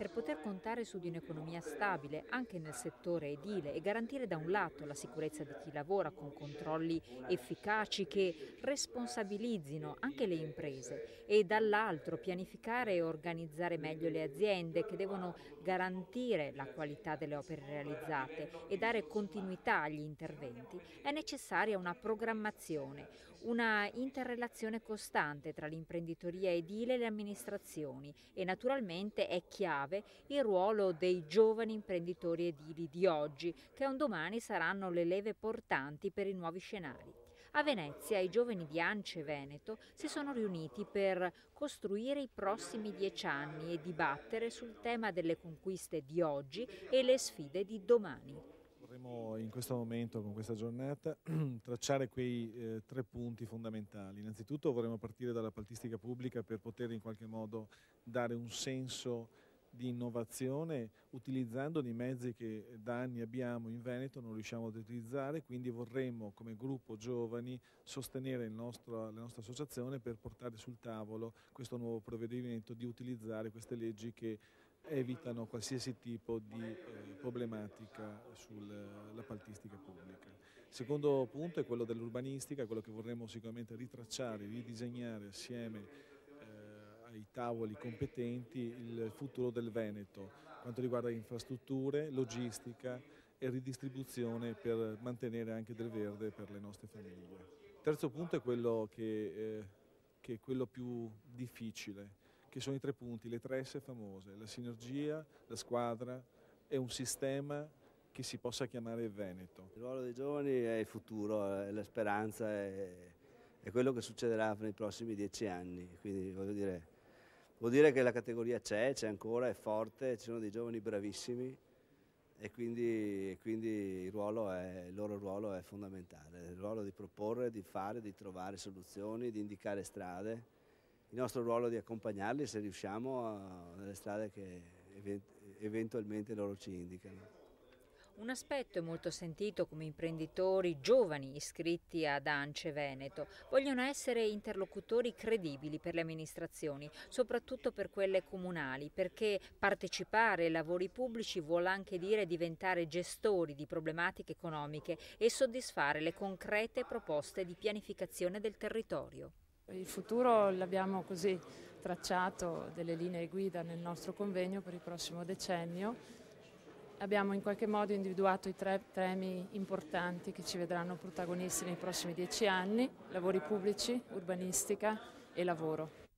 Per poter contare su di un'economia stabile anche nel settore edile e garantire da un lato la sicurezza di chi lavora con controlli efficaci che responsabilizzino anche le imprese e dall'altro pianificare e organizzare meglio le aziende che devono garantire la qualità delle opere realizzate e dare continuità agli interventi, è necessaria una programmazione, una interrelazione costante tra l'imprenditoria edile e le amministrazioni e naturalmente è chiave il ruolo dei giovani imprenditori edili di oggi, che un domani saranno le leve portanti per i nuovi scenari. A Venezia i giovani di ANCE Veneto si sono riuniti per costruire i prossimi 10 anni e dibattere sul tema delle conquiste di oggi e le sfide di domani. Vorremmo in questo momento, con questa giornata, tracciare quei 3 punti fondamentali. Innanzitutto vorremmo partire dall'appaltistica pubblica per poter in qualche modo dare un senso di innovazione utilizzando dei mezzi che da anni abbiamo in Veneto, non riusciamo ad utilizzare, quindi vorremmo come gruppo giovani sostenere la nostra associazione per portare sul tavolo questo nuovo provvedimento di utilizzare queste leggi che evitano qualsiasi tipo di problematica sull'appaltistica pubblica. Il secondo punto è quello dell'urbanistica, quello che vorremmo sicuramente ritracciare, ridisegnare assieme ai tavoli competenti il futuro del Veneto, quanto riguarda infrastrutture, logistica e ridistribuzione per mantenere anche del verde per le nostre famiglie. Il terzo punto è quello che è quello più difficile, che sono i 3 punti, le 3S famose, la sinergia, la squadra e un sistema che si possa chiamare Veneto. Il ruolo dei giovani è il futuro, è la speranza, è quello che succederà nei prossimi 10 anni, quindi vuol dire che la categoria c'è ancora, è forte, ci sono dei giovani bravissimi e quindi il loro ruolo è fondamentale, il ruolo di proporre, di fare, di trovare soluzioni, di indicare strade. Il nostro ruolo di accompagnarli se riusciamo nelle strade che eventualmente loro ci indicano. Un aspetto è molto sentito come imprenditori giovani iscritti ad ANCE Veneto. Vogliono essere interlocutori credibili per le amministrazioni, soprattutto per quelle comunali, perché partecipare ai lavori pubblici vuol anche dire diventare gestori di problematiche economiche e soddisfare le concrete proposte di pianificazione del territorio. Il futuro l'abbiamo così tracciato, delle linee guida nel nostro convegno per il prossimo decennio. Abbiamo in qualche modo individuato i 3 temi importanti che ci vedranno protagonisti nei prossimi 10 anni: lavori pubblici, urbanistica e lavoro.